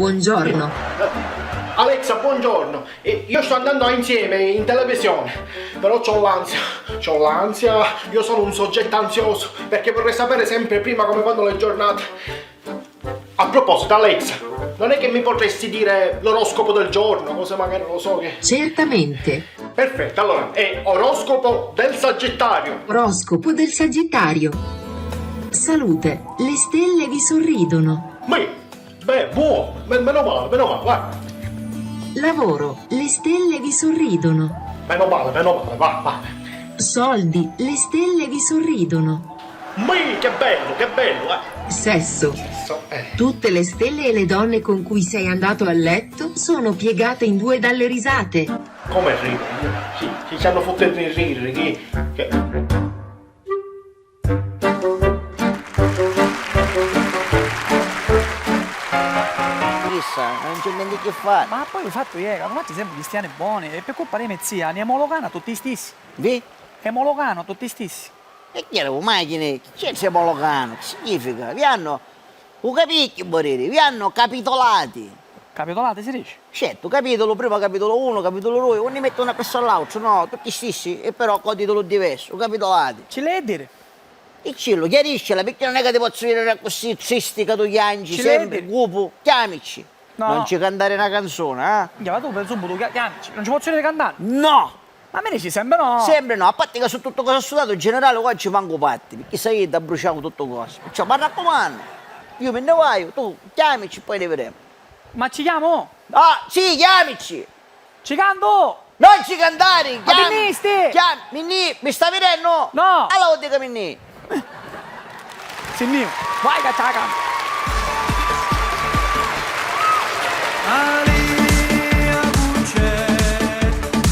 buongiorno. Alexa, buongiorno. Io sto andando insieme in televisione, però c'ho l'ansia, io sono un soggetto ansioso, perché vorrei sapere sempre prima come vanno le giornate. A proposito, Alexa, non è che mi potresti dire l'oroscopo del giorno, cosa magari non lo so che... Certamente. Perfetto, allora, è oroscopo del Sagittario. Oroscopo del Sagittario. Salute, le stelle vi sorridono. Beh, buono, meno male, va. Lavoro, le stelle vi sorridono. Meno male, va. Soldi, le stelle vi sorridono. Che bello, Sesso, tutte le stelle e le donne con cui sei andato a letto sono piegate in due dalle risate. Come ridere? Ci stanno fottendo in ridere, che... Non c'è niente che fare. Ma poi il fatto è che noi siamo cristiani buoni e per colpa di mia zia ne omologano tutti stessi. Vi? Omologano tutti stessi. E chi era macchine? Che c'è omologano? Che significa? Vi hanno, un capicchio, morire, vi hanno capitolati. Capitolate si dice? Certo, capitolo prima, capitolo 1, capitolo 2, non ne mettono una persona all'altro, no, tutti stessi, e però con titolo diverso, capitolati. Ce l'hai a dire? E cillo, chiariscela, perché non è che ti posso dire così tristi che tu piangi, Ci sempre, vedi? cupo, chiamici. No. Non ci cantare una canzone, eh? Ma tu penso tu chiamici, non ci posso dire cantare? No! Ma a me dici sempre no. Sempre no, a parte che su tutto cosa ho studiato, in generale qua ci manco patti, perché sai che da bruciamo tutto cosa. Cioè, ma raccomando, io me ne vai, tu chiamici, poi ne vedremo. Ma ci chiamo? Ah, sì, chiamici! Ci canto! Non ci cantare! Ma Minnisti! Minni, mi sta vedendo? No! Allora dica Minni! Sì mio, vai che te la canto!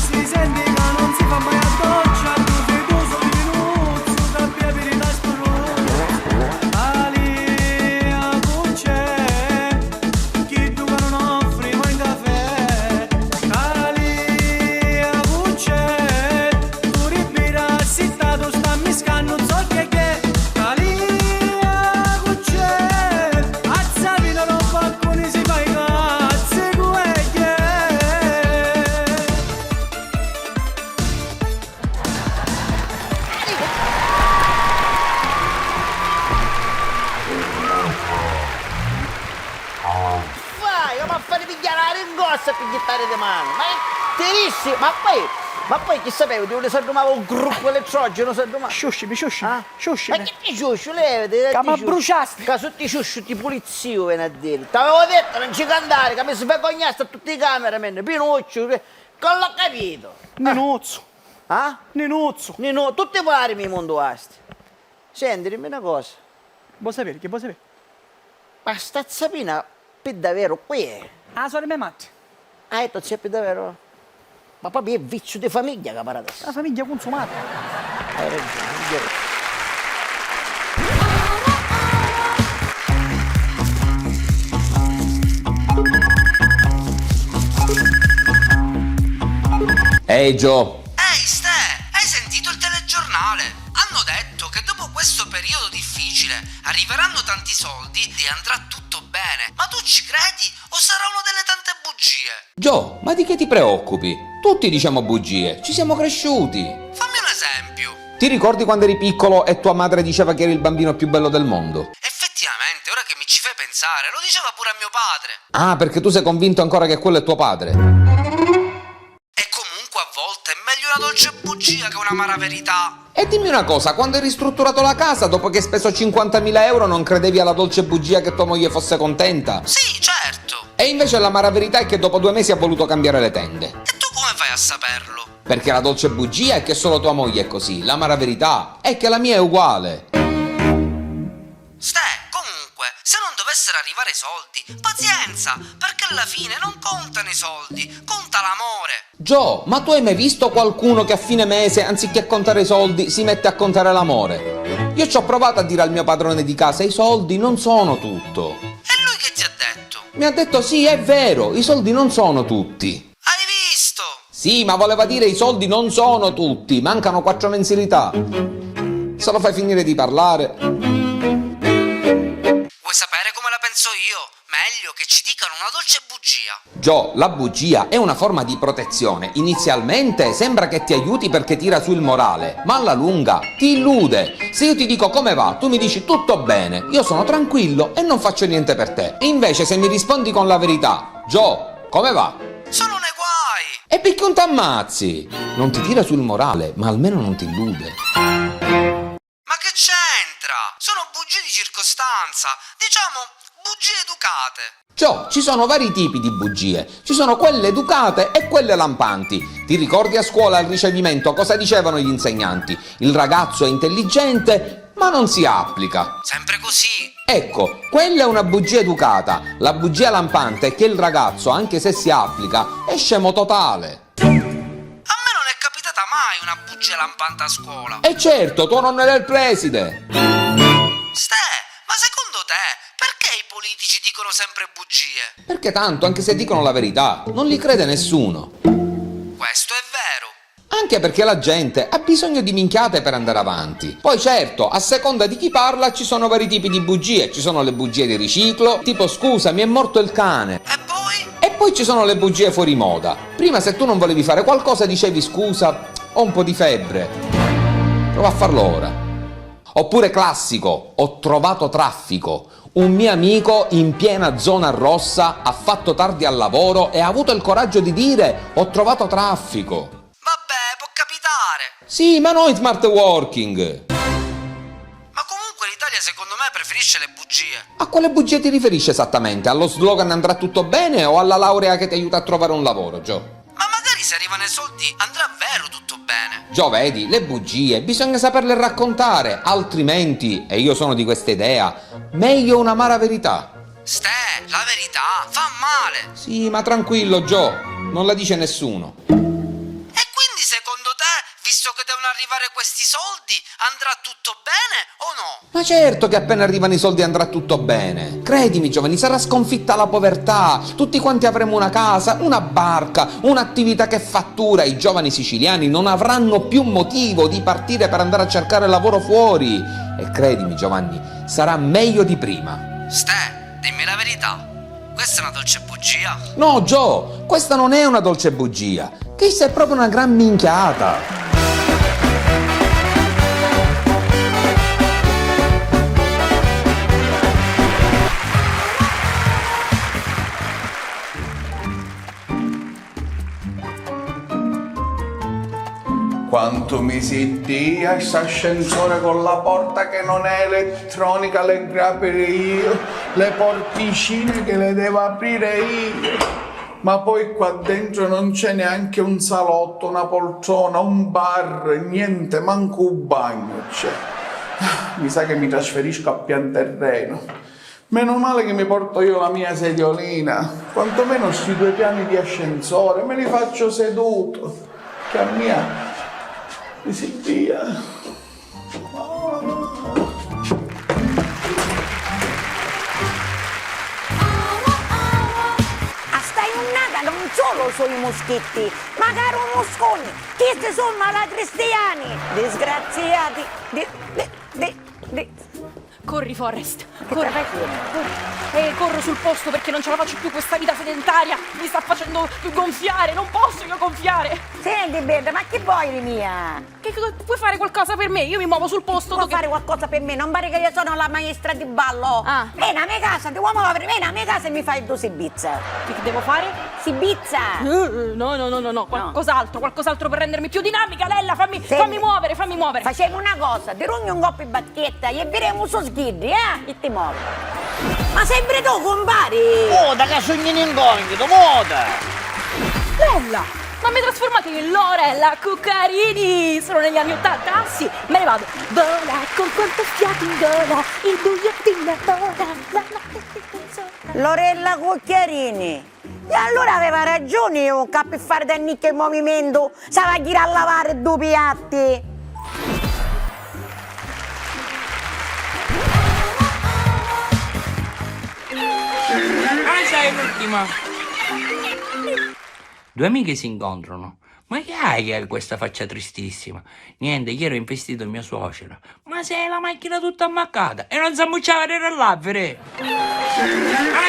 Si sente che non si fa mai a doccia, tu sei tu solo minuzzo, cappia per il nascolo. Ali a bucce, chi tu che non offri mai caffè. Ali a bucce, tu ribira assistato, stammi scanno, so che. Ali a bucce, azzavi non ho balconi si fa i cazzi gueglie. Vai, ma fare pigliare la ringossa per gettare le mani! Ma è terissimo! Ma poi chi sapeva, ti vuole saldomare un gruppo elettrogeno, saldomare? Sciuscimi, Ma sciuscimi. che ti ciuscio, levati! Che mi bruciasti. Che sono ti ciuscio di pulizio, viene a dire. T'avevo detto, non ci cantare, che mi si vergognasse a tutti i cameraman, Pinuccio, che l'ho capito. Ninuzzo, Ah? Ninuzzo. Nino, tutti pari mi mondo asti. Senti, dimmi una cosa. Vuoi sapere, che vuoi sapere? Ma sta zappina per davvero qui è? Ah, sono le mie matte. Ah, detto c'è per davvero? Ma proprio è vizio di famiglia che parla adesso. La famiglia consumata. Hai ragione. Ehi Gio, Ehi Ste, hai sentito il telegiornale? Hanno detto che dopo questo periodo difficile arriveranno tanti soldi e andrà tutto bene. Ma tu ci credi o sarà una delle tante bugie? Gio, ma di che ti preoccupi? Tutti diciamo bugie, ci siamo cresciuti. Fammi un esempio. Ti ricordi quando eri piccolo e tua madre diceva che eri il bambino più bello del mondo? Effettivamente, ora che mi ci fai pensare, lo diceva pure a mio padre. Ah, perché tu sei convinto ancora che quello è tuo padre? E comunque a volte è meglio una dolce bugia che un'amara verità. E dimmi una cosa, quando hai ristrutturato la casa dopo che hai speso 50.000 euro non credevi alla dolce bugia che tua moglie fosse contenta? Sì, certo. E invece l'amara verità è che dopo 2 mesi ha voluto cambiare le tende. E tu come fai a saperlo? Perché la dolce bugia è che solo tua moglie è così, l'amara verità è che la mia è uguale. Ste, comunque, se non dovessero arrivare i soldi, pazienza, perché alla fine non contano i soldi, conta l'amore. Gio, ma tu hai mai visto qualcuno che a fine mese, anziché contare i soldi, si mette a contare l'amore? Io ci ho provato a dire al mio padrone di casa, i soldi non sono tutto. E lui che ti ha detto? Mi ha detto, sì, è vero, i soldi non sono tutti. Hai visto? Sì, ma voleva dire i soldi non sono tutti, mancano 4 mensilità. Se lo fai finire di parlare. Vuoi sapere sapere come la penso io, meglio che ci dicano una dolce bugia. Gio, la bugia è una forma di protezione. Inizialmente sembra che ti aiuti perché tira su il morale, ma alla lunga ti illude. Se io ti dico come va, tu mi dici tutto bene, io sono tranquillo e non faccio niente per te. Invece se mi rispondi con la verità, Gio, come va? Sono nei guai! E picchi un t'ammazzi. Non ti tira sul morale, ma almeno non ti illude. Ma che c'entra? Sono bugie di circostanza, diciamo bugie educate. Gio, ci sono vari tipi di bugie. Ci sono quelle educate e quelle lampanti. Ti ricordi a scuola al ricevimento cosa dicevano gli insegnanti? Il ragazzo è intelligente, ma non si applica. Sempre così. Ecco, quella è una bugia educata. La bugia lampante è che il ragazzo, anche se si applica, è scemo totale. A me non è capitata mai una bugia lampante a scuola. E certo, tuo nonno era il preside. Ste, ma secondo te perché i politici dicono sempre bugie? Perché tanto, anche se dicono la verità, non li crede nessuno. Questo è vero. Anche perché la gente ha bisogno di minchiate per andare avanti. Poi certo, a seconda di chi parla ci sono vari tipi di bugie. Ci sono le bugie di riciclo, tipo scusa, mi è morto il cane. E poi? E poi ci sono le bugie fuori moda. Prima se tu non volevi fare qualcosa dicevi scusa, ho un po' di febbre. Prova a farlo ora. Oppure classico, ho trovato traffico. Un mio amico in piena zona rossa ha fatto tardi al lavoro e ha avuto il coraggio di dire ho trovato traffico. Vabbè, può capitare. Sì, ma noi smart working. Ma comunque l'Italia secondo me preferisce le bugie. A quale bugia ti riferisci esattamente? Allo slogan andrà tutto bene o alla laurea che ti aiuta a trovare un lavoro, Gio? Ma magari se arrivano i soldi andrà vero tutto bene. Gio, vedi, le bugie bisogna saperle raccontare, altrimenti, e io sono di questa idea, meglio un'amara verità. Ste, la verità fa male. Sì, ma tranquillo, Gio, non la dice nessuno. E quindi secondo te, visto che devono arrivare questi soldi, andrà tutto bene o no? Ma certo che appena arrivano i soldi andrà tutto bene. Credimi, giovani, sarà sconfitta la povertà. Tutti quanti avremo una casa, una barca, un'attività che fattura. I giovani siciliani non avranno più motivo di partire per andare a cercare lavoro fuori. E credimi, Giovanni, sarà meglio di prima. Ste, dimmi la verità. Questa è una dolce bugia? No, Gio, questa non è una dolce bugia. Questa è proprio una gran minchiata. Quanto mi si dia st'ascensore con la porta che non è elettronica, le devo aprire io, le porticine che le devo aprire io. Ma poi qua dentro non c'è neanche un salotto, una poltrona, un bar, niente, manco un bagno c'è. Mi sa che mi trasferisco a pian terreno. Meno male che mi porto io la mia sediolina, quantomeno sti 2 piani di ascensore me li faccio seduto, che a mia mi si dia. Non solo sono i moschetti, ma caro mosconi, questi sono malati cristiani, disgraziati, Corri, Forrest, Che corri, stai facendo? corri. Corro sul posto perché non ce la faccio più questa vita sedentaria, mi sta facendo gonfiare, non posso io gonfiare. Senti Berta, ma che vuoi di mia? Puoi fare qualcosa per me? Io mi muovo sul posto. Puoi fare qualcosa per me? Non pare che io sono la maestra di ballo. Ah. Vieni a mia casa, ti vuoi muovere, vieni a mia casa e mi fai 2 sibizza. Che devo fare? Sibizza! No, qualcos'altro per rendermi più dinamica, Lella, fammi muovere. Facciamo una cosa, ti rugno un coppo in bacchetta e vedremo su schidri, e ti muovi. Ma sempre tu, compari! Moda che sogni in incognito, moda! Lella, ma mi trasformate in Lorella Cuccarini! Sono negli anni '80? Ah sì, me ne vado. Vola con quanto fiato in gola, il buio ti innamora. Lorella Cucchiarini. E allora aveva ragione io, che per fare da nicchia il movimento, stava a girare a lavare 2 piatti. Sei l'ultima. 2 amiche si incontrano. Ma che hai questa faccia tristissima? Niente, ieri ho investito il mio suocero. Ma sei la macchina tutta ammaccata e non sa mucciare nell'albero.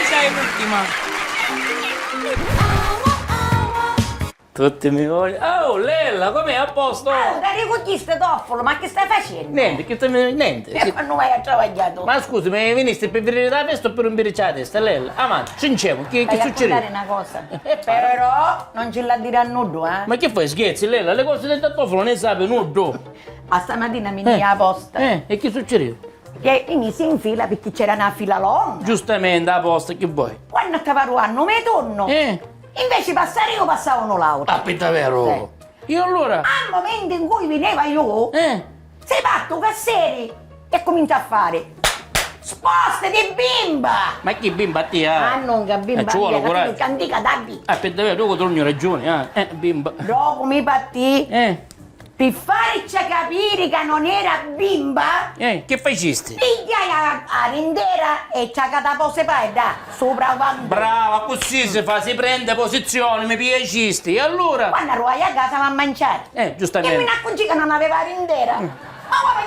sei l'ultima. Tutti mi vogliono. Oh, Lella, com'è? A posto? Dai, con chi stai toffolo? Ma che stai facendo? Niente, che stai... Niente. E quando vai a travagliare? Ma scusi, mi veniste per vedere la testa o per un biricciare la testa, Lella? Avanti, cinciamo, che succede? Vai a una cosa. Però non ce la dire a nudo, eh? Ma che fai, scherzi, Lella? Le cose del toffolo ne sa nudo. A stamattina mi a posta. E che succede? Che mi si infila perché c'era una fila longa. Giustamente, a posto, che vuoi? Quando stava ruando, me torno. Invece passare io passavano l'auto. Ah, davvero? Io allora? Al momento in cui veniva io, sei fatto cassiere e comincia a fare sposte di bimba. Ma che bimba ti ha? Ah, non che bimba, ci vuole coraggio. che antica Dabbi. Ah, per davvero, tu hai ragione, bimba. Dopo mi battì. Per farci capire che non era bimba, che facesti? pigliai a rendera e ci ha catapose poi da sopra quando. Brava, così si fa, si prende posizione, mi piacisti. E allora? Quando arrivai a casa a mangiare. Giustamente. E mi accorgi che non aveva rendera. Ma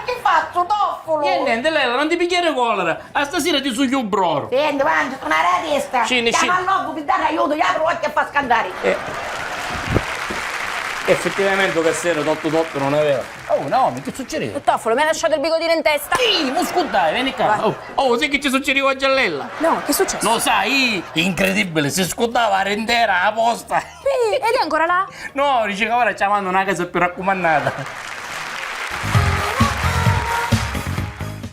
che faccio, toffolo? E niente, Lella, non ti pigliare collera. A stasera ti sugli un broro. Senti, mangia, tornare la testa. Chiama all'uovo per dare aiuto, gli apro occhio e fa scandare. Effettivamente il cassiere tutto non aveva. Oh, Naomi, che succede? Toffolo, mi hai lasciato il bigotino in testa. Sì, muscudai, vieni qua. Oh, sai che ci succede oggi a Lella? No, che è successo? Lo sai? Incredibile, si scudava a rendera apposta. Ed è ancora là? No, dice che ora ci manda una casa più raccomandata.